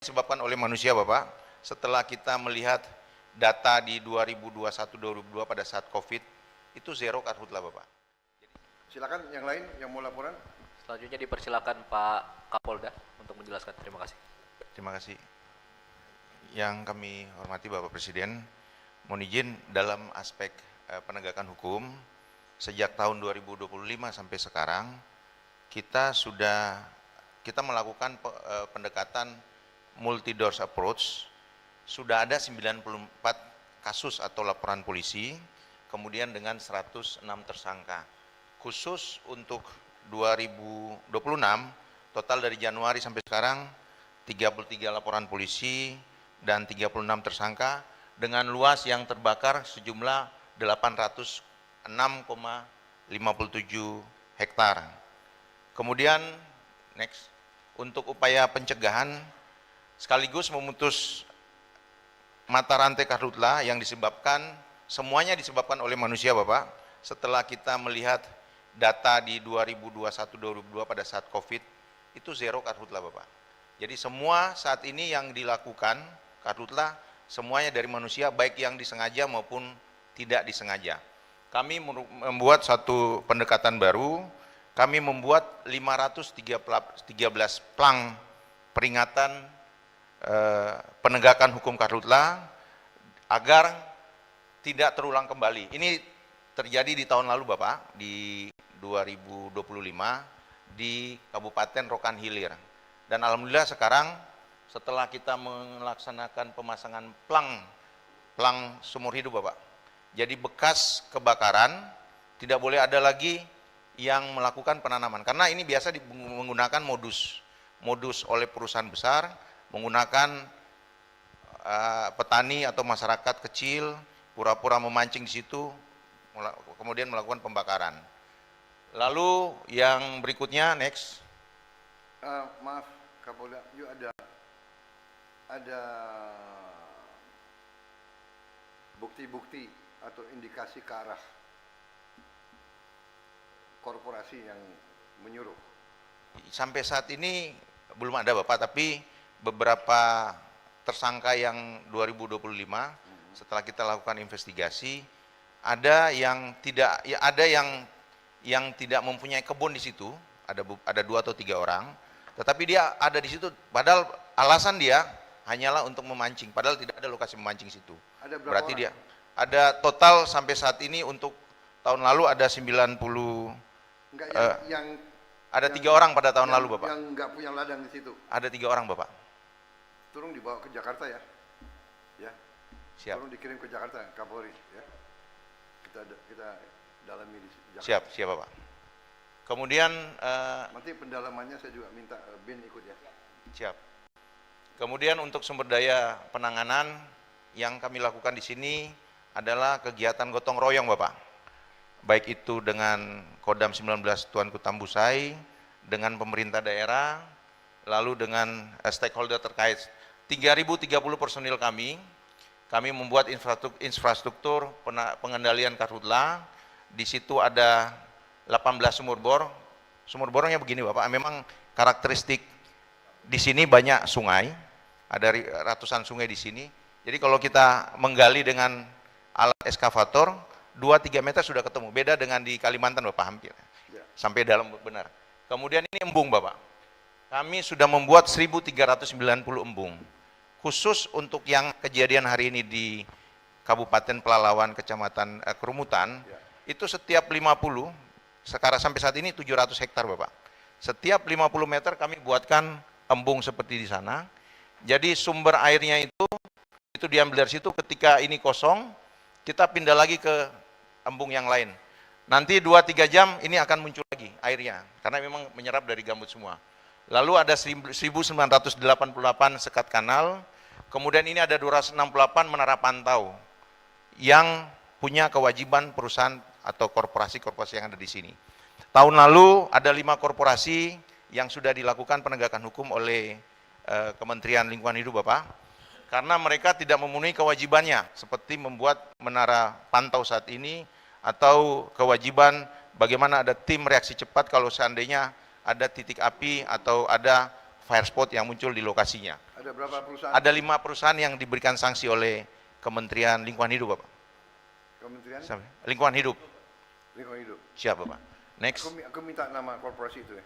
disebabkan oleh manusia, Bapak. Setelah kita melihat data di 2021-2022 pada saat COVID, itu zero karhutlah, Bapak. Silakan yang lain yang mau laporan. Selanjutnya dipersilakan Pak Kapolda untuk menjelaskan. Terima kasih. Terima kasih. Yang kami hormati Bapak Presiden, mohon izin dalam aspek penegakan hukum, sejak tahun 2025 sampai sekarang, kita melakukan pendekatan multi-doors approach. Sudah ada 94 kasus atau laporan polisi, kemudian dengan 106 tersangka. Khusus untuk 2026, total dari Januari sampai sekarang, 33 laporan polisi dan 36 tersangka, dengan luas yang terbakar sejumlah 806,57 hektar. Kemudian, next, untuk upaya pencegahan, sekaligus memutus mata rantai karhutlah yang semuanya disebabkan oleh manusia, Bapak. Setelah kita melihat data di 2021-2022 pada saat COVID, itu zero karhutlah, Bapak. Jadi semua saat ini yang dilakukan karhutlah semuanya dari manusia, baik yang disengaja maupun tidak disengaja. Kami membuat satu pendekatan baru, kami membuat 513 plang peringatan penegakan hukum karhutlah agar tidak terulang kembali. Ini terjadi di tahun lalu, Bapak, di 2025 di Kabupaten Rokan Hilir. Dan alhamdulillah sekarang setelah kita melaksanakan pemasangan plang seumur hidup, Bapak. Jadi bekas kebakaran tidak boleh ada lagi yang melakukan penanaman, karena ini biasa menggunakan modus oleh perusahaan besar, menggunakan petani atau masyarakat kecil pura-pura memancing di situ, kemudian melakukan pembakaran. Lalu yang berikutnya, next. Maaf Kapolda, yuk ada bukti-bukti atau indikasi ke arah korporasi yang menyuruh? Sampai saat ini belum ada, Bapak, tapi beberapa tersangka yang 2025 setelah kita lakukan investigasi, ada yang tidak mempunyai kebun di situ, ada 2 atau 3 orang, tetapi dia ada di situ padahal alasan dia hanyalah untuk memancing, padahal tidak ada lokasi memancing situ. Ada berapa Berarti orang? dia ada total sampai saat ini untuk tahun lalu ada 90. Enggak, ada 3 orang pada tahun lalu, Bapak. Yang nggak punya ladang di situ. Ada 3 orang, Bapak. Tolong dibawa ke Jakarta ya. Ya. Siap. Tolong dikirim ke Jakarta, Kapolri ya. Kita dalami di Jakarta. Siap, Bapak. Kemudian nanti pendalamannya saya juga minta BIN ikut ya. siap. Kemudian untuk sumber daya penanganan yang kami lakukan di sini adalah kegiatan gotong royong, Bapak. Baik itu dengan Kodam 19 Tuanku Tambusai, dengan pemerintah daerah, lalu dengan stakeholder terkait. 3.030 personil kami membuat infrastruktur pengendalian karhutlah. Di situ ada 18 sumur bor. Sumur bornya begini, Bapak, memang karakteristik di sini banyak sungai, ada ratusan sungai di sini. Jadi kalau kita menggali dengan alat eskavator, 2-3 meter sudah ketemu. Beda dengan di Kalimantan, Bapak, hampir sampai dalam benar. Kemudian ini embung, Bapak. Kami sudah membuat 1.390 embung. Khusus untuk yang kejadian hari ini di Kabupaten Pelalawan, Kecamatan Kerumutan, itu setiap 50, sekarang sampai saat ini 700 hektar, Bapak. Setiap 50 meter kami buatkan embung seperti di sana. Jadi sumber airnya itu diambil dari situ, ketika ini kosong, kita pindah lagi ke embung yang lain. Nanti 2-3 jam ini akan muncul lagi airnya, karena memang menyerap dari gambut semua. Lalu ada 1988 sekat kanal, kemudian ini ada 268 menara pantau yang punya kewajiban perusahaan atau korporasi-korporasi yang ada di sini. Tahun lalu ada 5 korporasi yang sudah dilakukan penegakan hukum oleh Kementerian Lingkungan Hidup, Bapak, karena mereka tidak memenuhi kewajibannya, seperti membuat menara pantau saat ini, atau kewajiban bagaimana ada tim reaksi cepat kalau seandainya ada titik api atau ada fire spot yang muncul di lokasinya. Ada berapa perusahaan? Ada 5 perusahaan yang diberikan sanksi oleh Kementerian Lingkungan Hidup, Bapak. Kementerian Lingkungan Hidup. Lingkungan Hidup. Siap, Bapak. Next. Aku minta nama korporasi itu ya.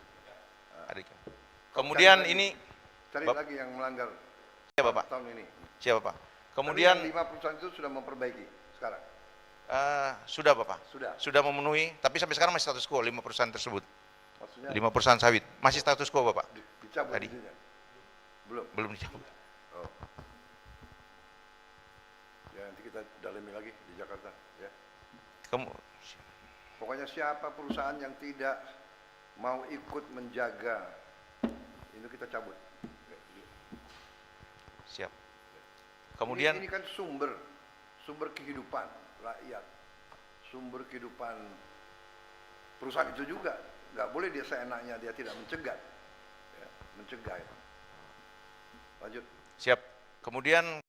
Kemudian Cari ini, Cari Bap- lagi yang melanggar siap, Bapak. tahun ini. Siap, Bapak. Tapi Kemudian yang 5 perusahaan itu sudah memperbaiki sekarang. sudah, Bapak. Sudah. Memenuhi, tapi sampai sekarang masih status quo 5 perusahaan tersebut. Maksudnya 5 perusahaan sawit masih status quo, Bapak. dicabut Tadi. izinnya? Belum. Belum dicabut. Oh. Ya nanti kita dalami lagi di Jakarta ya. Pokoknya siapa perusahaan yang tidak mau ikut menjaga ini kita cabut. Siap. Kemudian ini kan sumber kehidupan rakyat, sumber kehidupan perusahaan itu juga. Nggak boleh dia seenaknya dia tidak mencegah, ya, mencegah. Ya. Lanjut. siap. Kemudian